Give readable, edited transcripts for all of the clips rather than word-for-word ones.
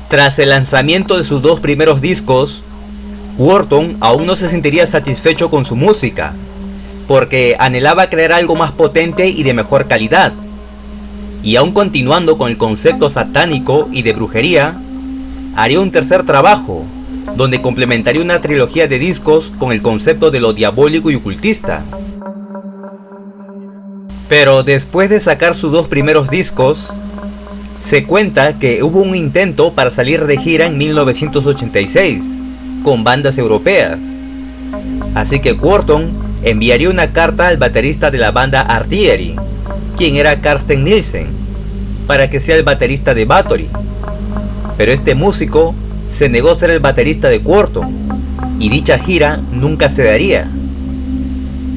Tras el lanzamiento de sus dos primeros discos, Quorthon aún no se sentiría satisfecho con su música, porque anhelaba crear algo más potente y de mejor calidad. Y aún continuando con el concepto satánico y de brujería, haría un tercer trabajo, donde complementaría una trilogía de discos con el concepto de lo diabólico y ocultista. Pero después de sacar sus dos primeros discos, se cuenta que hubo un intento para salir de gira en 1986, con bandas europeas. Así que Quorthon enviaría una carta al baterista de la banda Artillery, quien era Carsten Nielsen, para que sea el baterista de Bathory. Pero este músico se negó a ser el baterista de Quorthon, y dicha gira nunca se daría.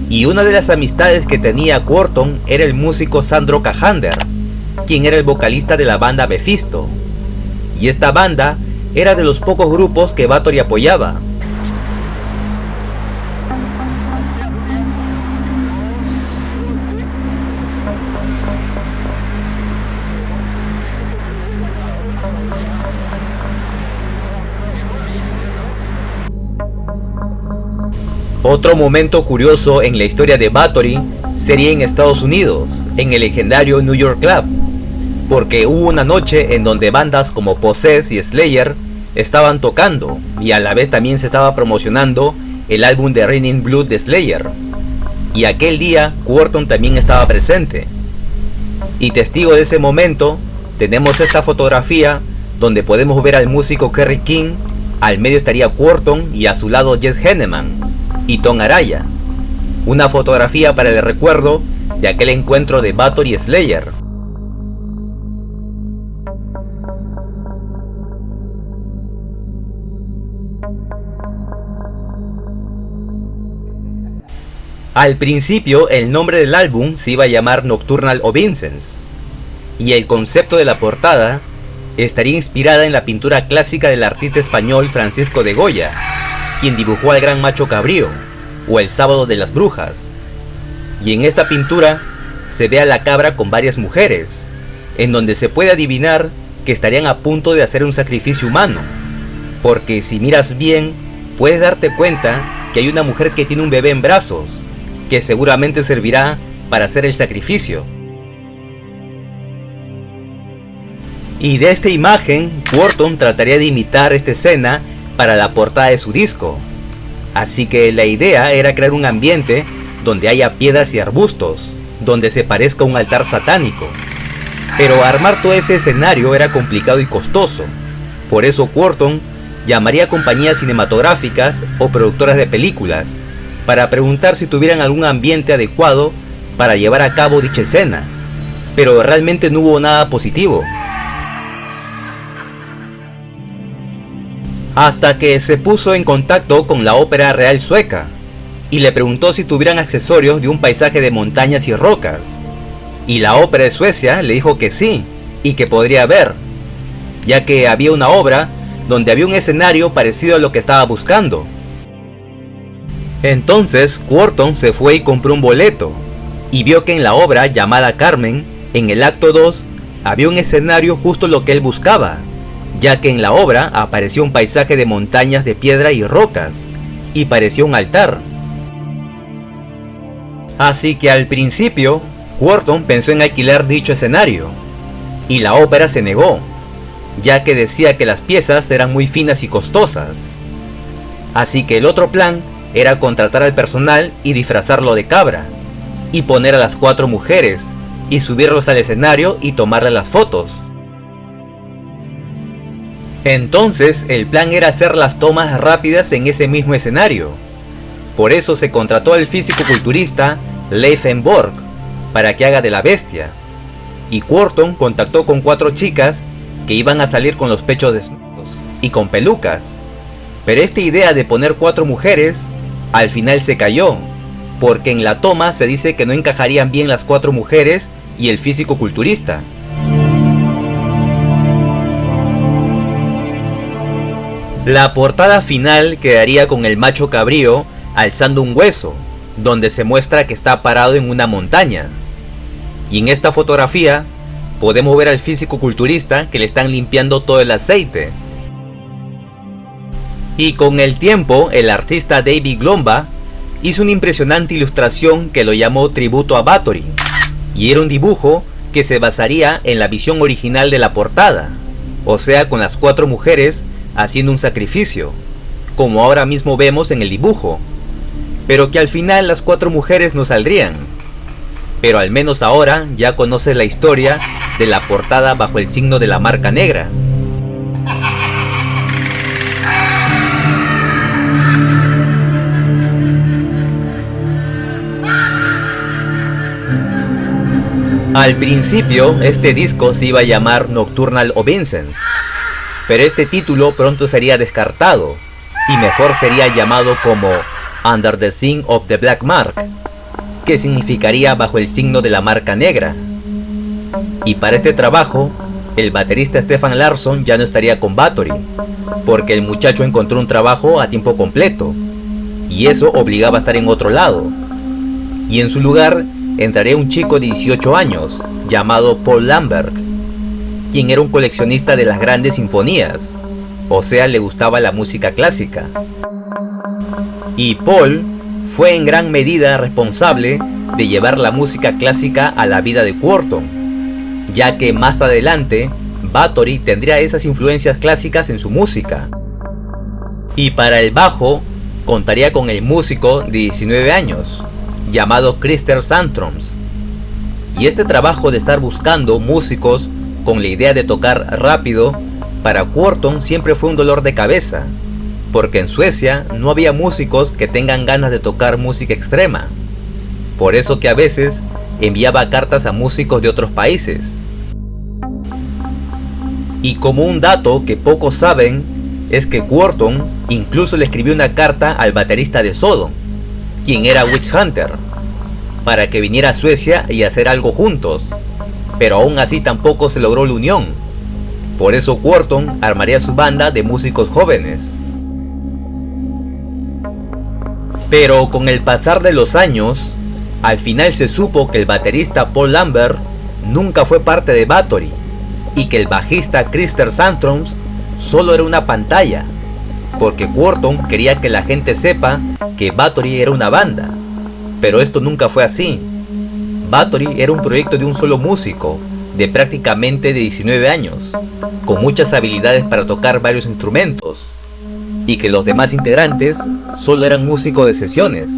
Y una de las amistades que tenía Quorthon era el músico Sandro Cajander, quien era el vocalista de la banda Mephisto, y esta banda era de los pocos grupos que Bathory apoyaba. Otro momento curioso en la historia de Bathory sería en Estados Unidos, en el legendario New York Club, porque hubo una noche en donde bandas como Possessed y Slayer estaban tocando, y a la vez también se estaba promocionando el álbum de Raining Blood de Slayer, y aquel día Quorthon también estaba presente. Y testigo de ese momento tenemos esta fotografía donde podemos ver al músico Kerry King, al medio estaría Quorthon y a su lado Jess Henneman y Tom Araya, una fotografía para el recuerdo de aquel encuentro de Bathory y Slayer. Al principio el nombre del álbum se iba a llamar Nocturnal Obeisance, y el concepto de la portada estaría inspirada en la pintura clásica del artista español Francisco de Goya, quien dibujó al gran macho cabrío, o el sábado de las brujas. Y en esta pintura se ve a la cabra con varias mujeres, en donde se puede adivinar que estarían a punto de hacer un sacrificio humano, porque si miras bien puedes darte cuenta que hay una mujer que tiene un bebé en brazos, que seguramente servirá para hacer el sacrificio. Y de esta imagen, Quorthon trataría de imitar esta escena para la portada de su disco. Así que la idea era crear un ambiente donde haya piedras y arbustos, donde se parezca un altar satánico. Pero armar todo ese escenario era complicado y costoso. Por eso Quorthon llamaría a compañías cinematográficas o productoras de películas para preguntar si tuvieran algún ambiente adecuado para llevar a cabo dicha escena, pero realmente no hubo nada positivo. Hasta que se puso en contacto con la Ópera Real Sueca y le preguntó si tuvieran accesorios de un paisaje de montañas y rocas, y la Ópera de Suecia le dijo que sí, y que podría haber, ya que había una obra donde había un escenario parecido a lo que estaba buscando. Entonces Quorthon se fue y compró un boleto, y vio que en la obra llamada Carmen, en el acto 2, había un escenario justo lo que él buscaba, ya que en la obra apareció un paisaje de montañas de piedra y rocas, y parecía un altar. Así que al principio, Quorthon pensó en alquilar dicho escenario, y la ópera se negó, ya que decía que las piezas eran muy finas y costosas. Así que el otro plan era contratar al personal y disfrazarlo de cabra, y poner a las 4 mujeres, y subirlos al escenario y tomarle las fotos. Entonces el plan era hacer las tomas rápidas en ese mismo escenario. Por eso se contrató al físico-culturista Leif Borg para que haga de la bestia, y Quorthon contactó con 4 chicas que iban a salir con los pechos desnudos y con pelucas. Pero esta idea de poner 4 mujeres al final se cayó, porque en la toma se dice que no encajarían bien las 4 mujeres y el físico-culturista. La portada final quedaría con el macho cabrío alzando un hueso, donde se muestra que está parado en una montaña. Y en esta fotografía podemos ver al físico-culturista que le están limpiando todo el aceite. Y con el tiempo, el artista David Glomba hizo una impresionante ilustración que lo llamó Tributo a Bathory, y era un dibujo que se basaría en la visión original de la portada, o sea, con las 4 mujeres haciendo un sacrificio, como ahora mismo vemos en el dibujo, pero que al final las 4 mujeres no saldrían. Pero al menos ahora ya conoces la historia de la portada bajo el signo de la marca negra. Al principio este disco se iba a llamar Nocturnal Obeisance, pero este título pronto sería descartado y mejor sería llamado como Under the Sign of the Black Mark, que significaría bajo el signo de la marca negra. Y para este trabajo, el baterista Stefan Larsson ya no estaría con Bathory, porque el muchacho encontró un trabajo a tiempo completo, y eso obligaba a estar en otro lado. Y en su lugar entraría un chico de 18 años, llamado Paul Lambert, quien era un coleccionista de las grandes sinfonías, o sea, le gustaba la música clásica. Y Paul fue en gran medida responsable de llevar la música clásica a la vida de Quorthon, ya que más adelante Bathory tendría esas influencias clásicas en su música. Y para el bajo contaría con el músico de 19 años, llamado Krister Sandtroms. Y este trabajo de estar buscando músicos con la idea de tocar rápido, para Quorthon siempre fue un dolor de cabeza, porque en Suecia no había músicos que tengan ganas de tocar música extrema. Por eso que a veces enviaba cartas a músicos de otros países. Y como un dato que pocos saben, es que Quorthon incluso le escribió una carta al baterista de Sodom, quien era Witch Hunter, para que viniera a Suecia y hacer algo juntos, pero aún así tampoco se logró la unión. Por eso Quorthon armaría su banda de músicos jóvenes. Pero con el pasar de los años, al final se supo que el baterista Paul Lambert nunca fue parte de Bathory, y que el bajista Krister Sandtroms solo era una pantalla, porque Quorthon quería que la gente sepa que Bathory era una banda, pero esto nunca fue así. Bathory era un proyecto de un solo músico, de prácticamente de 19 años, con muchas habilidades para tocar varios instrumentos, y que los demás integrantes solo eran músicos de sesiones.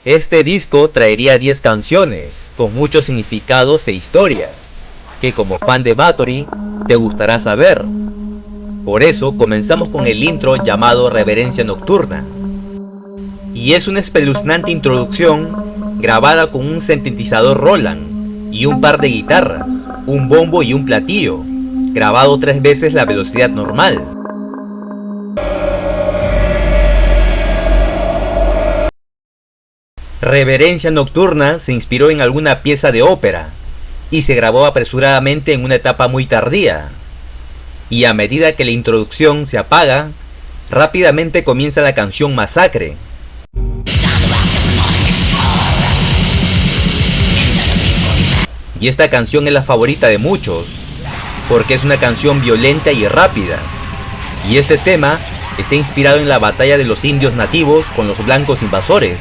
Este disco traería 10 canciones, con muchos significados e historia, que como fan de Bathory, te gustará saber. Por eso comenzamos con el intro llamado Reverencia Nocturna. Y es una espeluznante introducción grabada con un sintetizador Roland, y un par de guitarras, un bombo y un platillo, grabado 3 veces la velocidad normal. Reverencia Nocturna se inspiró en alguna pieza de ópera y se grabó apresuradamente en una etapa muy tardía, y a medida que la introducción se apaga, rápidamente comienza la canción Masacre. Y esta canción es la favorita de muchos, porque es una canción violenta y rápida, y este tema está inspirado en la batalla de los indios nativos con los blancos invasores.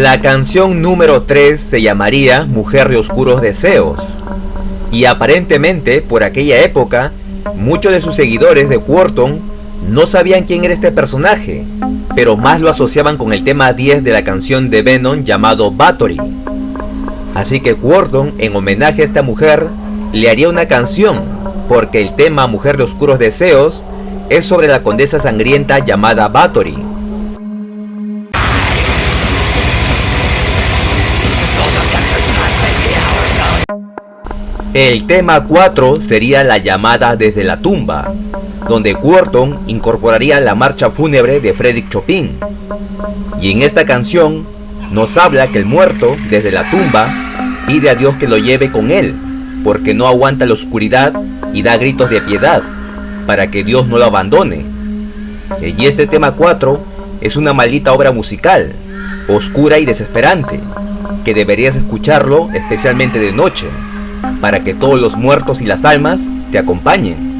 La canción número 3 se llamaría Mujer de Oscuros Deseos, y aparentemente por aquella época muchos de sus seguidores de Quorthon no sabían quién era este personaje, pero más lo asociaban con el tema 10 de la canción de Venom llamado Bathory. Así que Quorthon, en homenaje a esta mujer, le haría una canción, porque el tema Mujer de Oscuros Deseos es sobre la condesa sangrienta llamada Bathory. El tema 4 sería La llamada desde la tumba, donde Quorthon incorporaría la marcha fúnebre de Frédéric Chopin. Y en esta canción nos habla que el muerto, desde la tumba, pide a Dios que lo lleve con él, porque no aguanta la oscuridad y da gritos de piedad, para que Dios no lo abandone. Y este tema 4 es una maldita obra musical, oscura y desesperante, que deberías escucharlo especialmente de noche, para que todos los muertos y las almas te acompañen.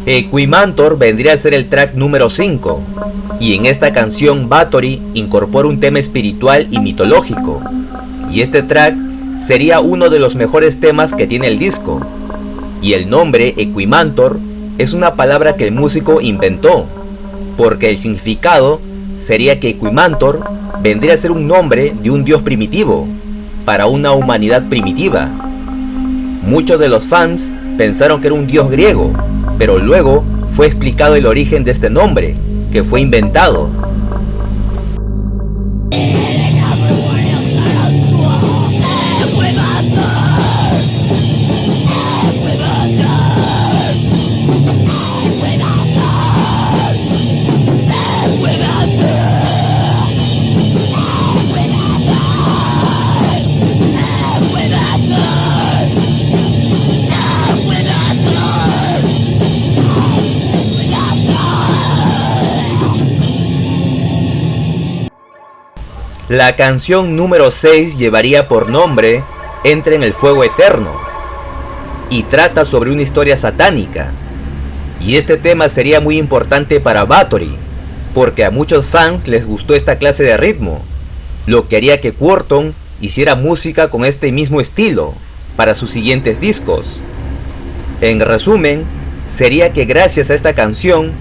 Equimantor vendría a ser el track número 5, y en esta canción Bathory incorpora un tema espiritual y mitológico, y este track sería uno de los mejores temas que tiene el disco, y el nombre Equimantor es una palabra que el músico inventó, porque el significado sería que Equimantor vendría a ser un nombre de un dios primitivo, para una humanidad primitiva. Muchos de los fans pensaron que era un dios griego, pero luego fue explicado el origen de este nombre, que fue inventado. La canción número 6 llevaría por nombre Entra en el Fuego Eterno, y trata sobre una historia satánica, y este tema sería muy importante para Bathory, porque a muchos fans les gustó esta clase de ritmo, lo que haría que Quorthon hiciera música con este mismo estilo para sus siguientes discos. En resumen, sería que gracias a esta canción,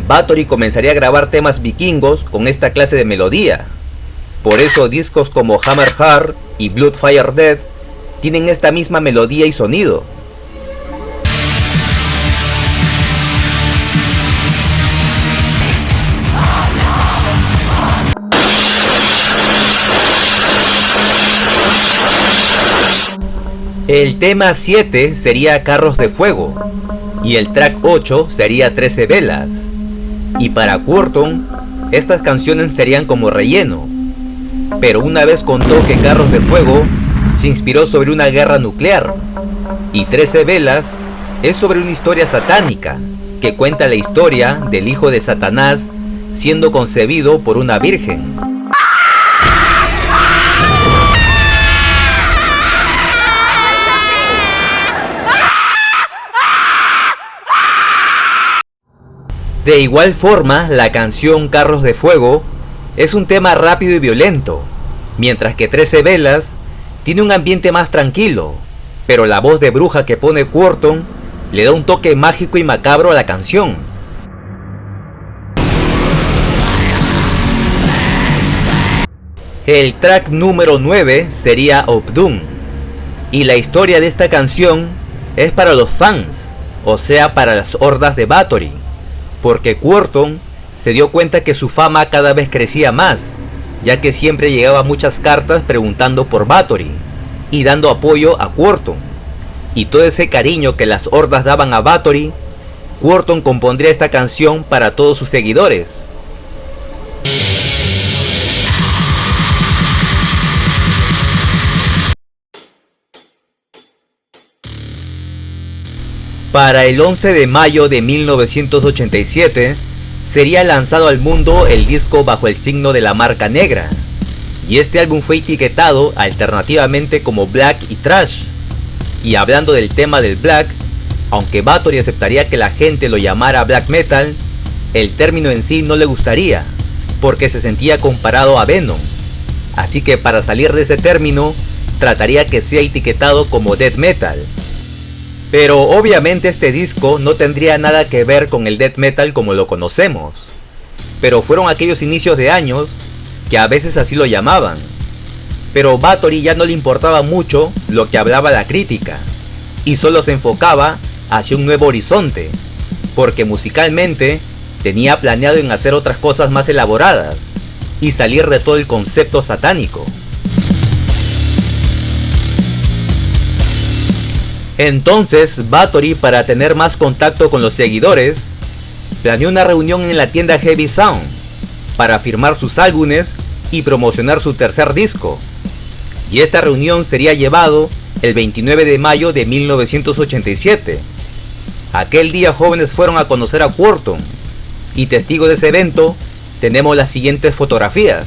Bathory comenzaría a grabar temas vikingos con esta clase de melodía. Por eso discos como Hammerheart y Bloodfire Dead tienen esta misma melodía y sonido. El tema 7 sería Carros de Fuego, y el track 8 sería 13 Velas, y para Quorthon estas canciones serían como relleno. Pero una vez contó que Carros de Fuego se inspiró sobre una guerra nuclear, y 13 Velas es sobre una historia satánica que cuenta la historia del hijo de Satanás siendo concebido por una virgen. De igual forma, la canción Carros de Fuego es un tema rápido y violento, mientras que 13 Velas tiene un ambiente más tranquilo, pero la voz de bruja que pone Quorthon le da un toque mágico y macabro a la canción. El track número 9 sería Obdun, y la historia de esta canción es para los fans, o sea para las hordas de Bathory, porque Quorthon se dio cuenta que su fama cada vez crecía más, ya que siempre llegaba muchas cartas preguntando por Bathory y dando apoyo a Quorthon, y todo ese cariño que las hordas daban a Bathory, Quorthon compondría esta canción para todos sus seguidores. Para el 11 de mayo de 1987 sería lanzado al mundo el disco Bajo el signo de la marca negra, y este álbum fue etiquetado alternativamente como Black y Trash. Y hablando del tema del Black, aunque Bathory aceptaría que la gente lo llamara Black Metal, el término en sí no le gustaría, porque se sentía comparado a Venom, así que para salir de ese término, trataría que sea etiquetado como Death Metal. Pero obviamente este disco no tendría nada que ver con el Death Metal como lo conocemos, pero fueron aquellos inicios de años que a veces así lo llamaban. Pero Bathory ya no le importaba mucho lo que hablaba la crítica, y solo se enfocaba hacia un nuevo horizonte, porque musicalmente tenía planeado en hacer otras cosas más elaboradas, y salir de todo el concepto satánico. Entonces Bathory, para tener más contacto con los seguidores, planeó una reunión en la tienda Heavy Sound, para firmar sus álbumes y promocionar su tercer disco, y esta reunión sería llevado el 29 de mayo de 1987. Aquel día jóvenes fueron a conocer a Quorthon, y testigo de ese evento tenemos las siguientes fotografías.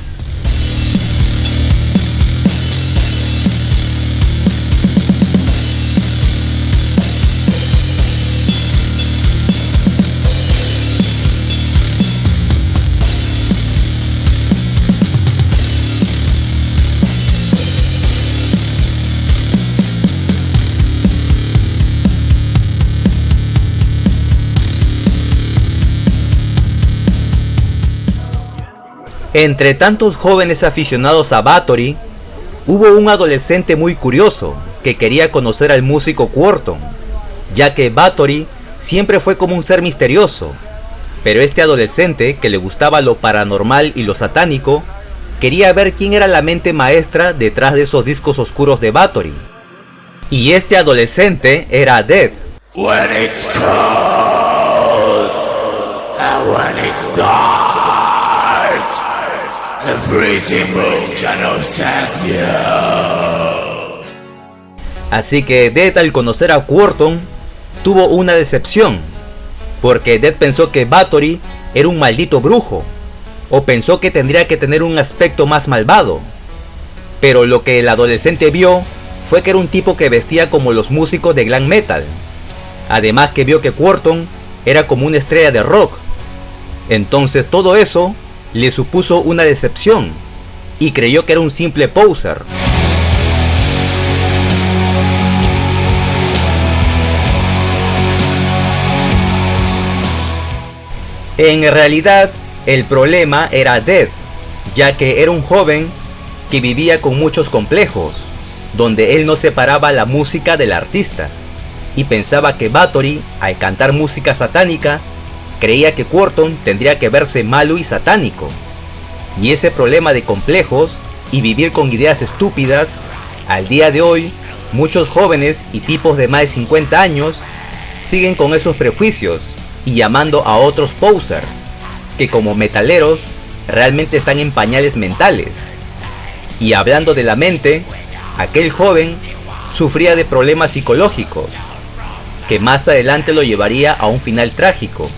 Entre tantos jóvenes aficionados a Bathory, hubo un adolescente muy curioso que quería conocer al músico Quorthon, ya que Bathory siempre fue como un ser misterioso, pero este adolescente, que le gustaba lo paranormal y lo satánico, quería ver quién era la mente maestra detrás de esos discos oscuros de Bathory. Y este adolescente era Death. When it's cold, and when it's dark, the freezing moon can obsess you. Así que Death, al conocer a Quorthon, tuvo una decepción, porque Death pensó que Bathory era un maldito brujo, o pensó que tendría que tener un aspecto más malvado. Pero lo que el adolescente vio fue que era un tipo que vestía como los músicos de glam metal. Además que vio que Quorthon era como una estrella de rock. Entonces todo eso le supuso una decepción, y creyó que era un simple poser. En realidad, el problema era Death, ya que era un joven que vivía con muchos complejos, donde él no separaba la música del artista, y pensaba que Bathory, al cantar música satánica, creía que Quorthon tendría que verse malo y satánico. Y ese problema de complejos y vivir con ideas estúpidas, al día de hoy, muchos jóvenes y tipos de más de 50 años siguen con esos prejuicios y llamando a otros poser, que como metaleros realmente están en pañales mentales. Y hablando de la mente, aquel joven sufría de problemas psicológicos, que más adelante lo llevaría a un final trágico.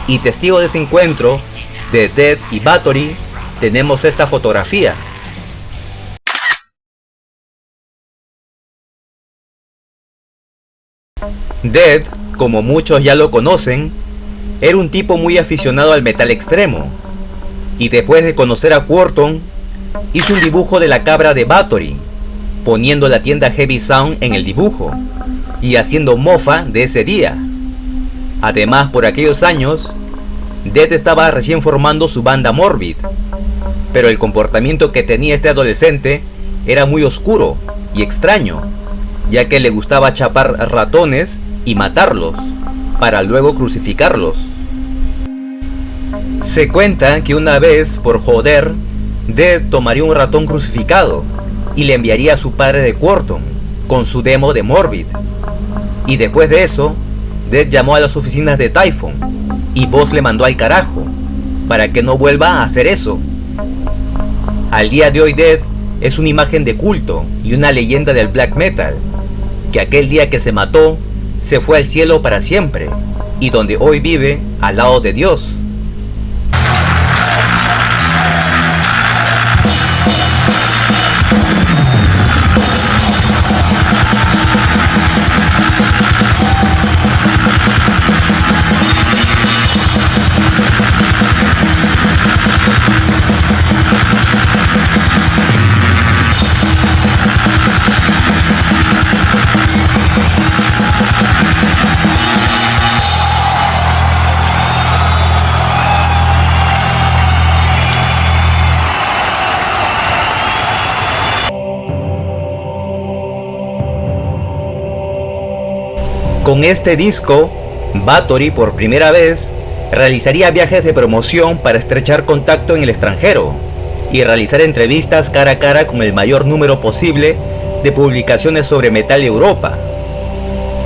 Y testigo de ese encuentro de Death y Bathory tenemos esta fotografía. Death, como muchos ya lo conocen, era un tipo muy aficionado al metal extremo, y después de conocer a Quorthon, hizo un dibujo de la cabra de Bathory, poniendo la tienda Heavy Sound en el dibujo, y haciendo mofa de ese día. Además, por aquellos años, Death estaba recién formando su banda Morbid, pero el comportamiento que tenía este adolescente era muy oscuro y extraño, ya que le gustaba chapar ratones y matarlos, para luego crucificarlos. Se cuenta que una vez, por joder, Death tomaría un ratón crucificado y le enviaría a su padre de Quorthon con su demo de Morbid. Y después de eso, Death llamó a las oficinas de Typhon y Boss le mandó al carajo para que no vuelva a hacer eso. Al día de hoy Death es una imagen de culto y una leyenda del black metal, que aquel día que se mató se fue al cielo para siempre, y donde hoy vive al lado de Dios. Con este disco, Bathory por primera vez realizaría viajes de promoción para estrechar contacto en el extranjero y realizar entrevistas cara a cara con el mayor número posible de publicaciones sobre metal de Europa.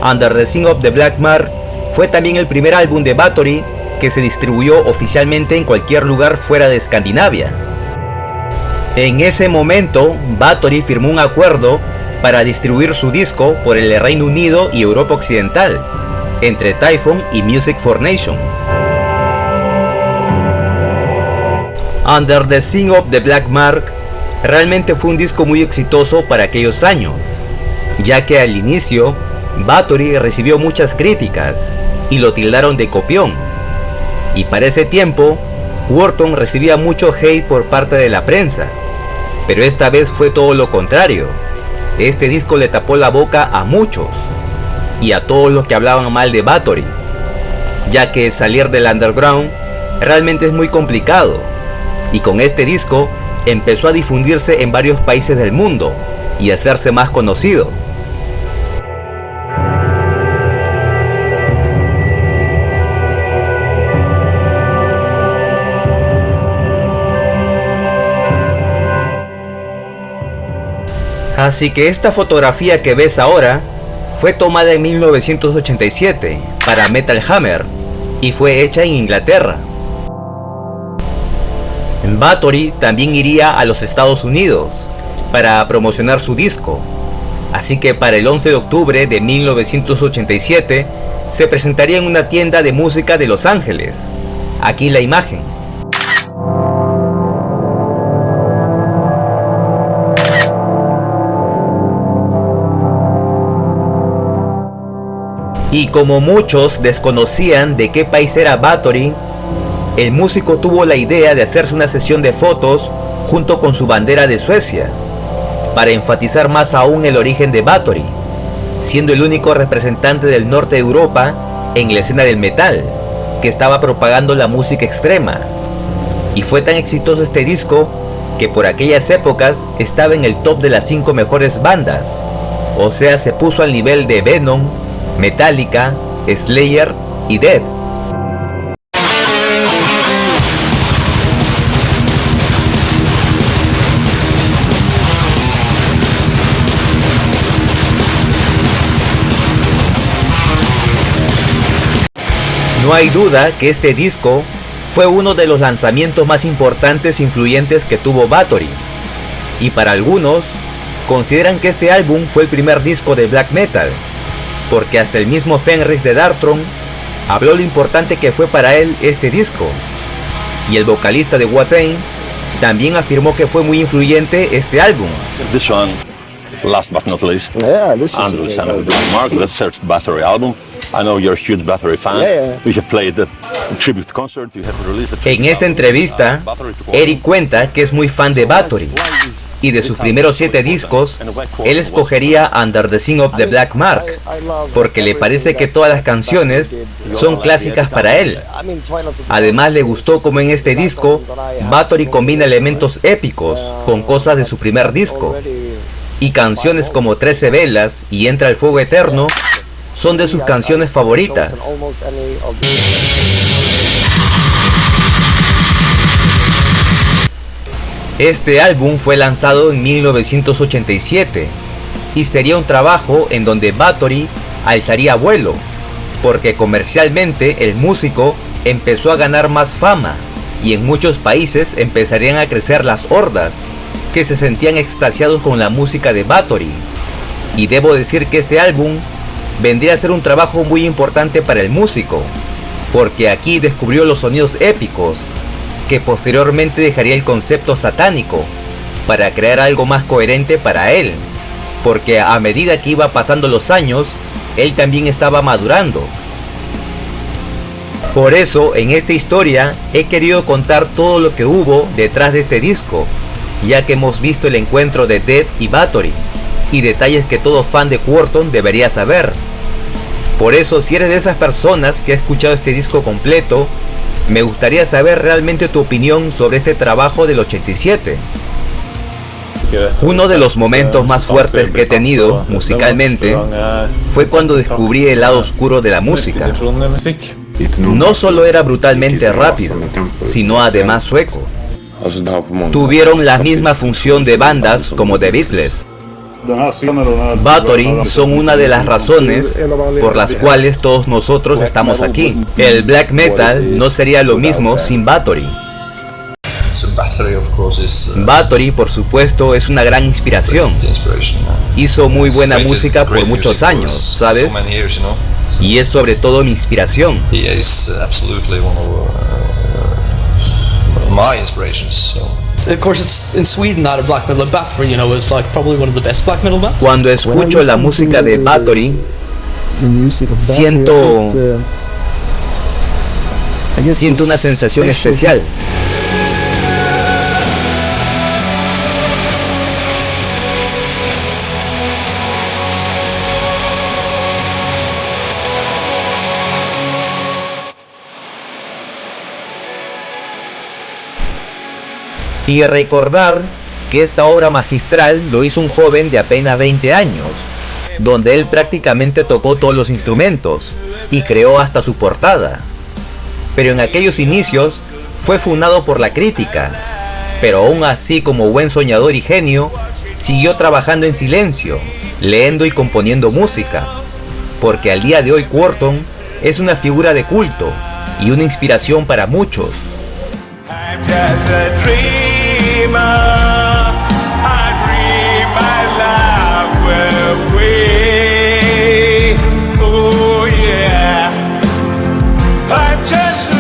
Under the Sign of the Black Mark fue también el primer álbum de Bathory que se distribuyó oficialmente en cualquier lugar fuera de Escandinavia. En ese momento, Bathory firmó un acuerdo para distribuir su disco por el Reino Unido y Europa Occidental, entre Typhoon y Music for Nation. Under the Sign of the Black Mark realmente fue un disco muy exitoso para aquellos años, ya que al inicio Bathory recibió muchas críticas y lo tildaron de copión, y para ese tiempo Worton recibía mucho hate por parte de la prensa, pero esta vez fue todo lo contrario. Este disco le tapó la boca a muchos y a todos los que hablaban mal de Bathory, ya que salir del underground realmente es muy complicado, y con este disco empezó a difundirse en varios países del mundo y a hacerse más conocido. Así que esta fotografía que ves ahora fue tomada en 1987 para Metal Hammer y fue hecha en Inglaterra. Bathory también iría a los Estados Unidos para promocionar su disco, así que para el 11 de octubre de 1987 se presentaría en una tienda de música de Los Ángeles. Aquí la imagen. Y como muchos desconocían de qué país era Bathory, el músico tuvo la idea de hacerse una sesión de fotos junto con su bandera de Suecia, para enfatizar más aún el origen de Bathory, siendo el único representante del norte de Europa en la escena del metal, que estaba propagando la música extrema. Y fue tan exitoso este disco que por aquellas épocas estaba en el top de las 5 mejores bandas, o sea, se puso al nivel de Venom, Metallica, Slayer y Dead. No hay duda que este disco fue uno de los lanzamientos más importantes e influyentes que tuvo Bathory, y para algunos consideran que este álbum fue el primer disco de black metal, porque hasta el mismo Fenris de Darkthrone habló lo importante que fue para él este disco, y el vocalista de Watain también afirmó que fue muy influyente este álbum. This one, last but not least, Under the Sign of the Black Mark, the third Bathory album. I know you're a huge Bathory fan. We have played the tribute concert. You have released En esta entrevista, Eric cuenta que es muy fan de Bathory, y de sus primeros 7 discos, él escogería Under the Sign of the Black Mark, porque le parece que todas las canciones son clásicas para él. Además le gustó como en este disco, Bathory combina elementos épicos con cosas de su primer disco, y canciones como 13 velas y Entra el fuego eterno son de sus canciones favoritas. Este álbum fue lanzado en 1987 y sería un trabajo en donde Bathory alzaría vuelo, porque comercialmente el músico empezó a ganar más fama y en muchos países empezarían a crecer las hordas que se sentían extasiados con la música de Bathory. Y debo decir que este álbum vendría a ser un trabajo muy importante para el músico, porque aquí descubrió los sonidos épicos, que posteriormente dejaría el concepto satánico, para crear algo más coherente para él, porque a medida que iba pasando los años, él también estaba madurando. Por eso, en esta historia, he querido contar todo lo que hubo detrás de este disco, ya que hemos visto el encuentro de Death y Bathory, y detalles que todo fan de Quorthon debería saber. Por eso, si eres de esas personas que ha escuchado este disco completo, me gustaría saber realmente tu opinión sobre este trabajo del 87. Uno de los momentos más fuertes que he tenido musicalmente fue cuando descubrí el lado oscuro de la música. No solo era brutalmente rápido, sino además sueco. Tuvieron la misma función de bandas como The Beatles. Bathory son una de las razones por las cuales todos nosotros estamos aquí. El black metal no sería lo mismo sin Bathory. Bathory, por supuesto, es una gran inspiración. Hizo muy buena música por muchos años, ¿sabes? Y es sobre todo mi inspiración. Cuando escucho la música de Bathory, siento una sensación especial. Y recordar que esta obra magistral lo hizo un joven de apenas 20 años, donde él prácticamente tocó todos los instrumentos y creó hasta su portada. Pero en aquellos inicios fue funado por la crítica, pero aún así, como buen soñador y genio, siguió trabajando en silencio, leyendo y componiendo música, porque al día de hoy Quorthon es una figura de culto y una inspiración para muchos. I'm just a dreamer. I dream my life away. Oh yeah. I'm just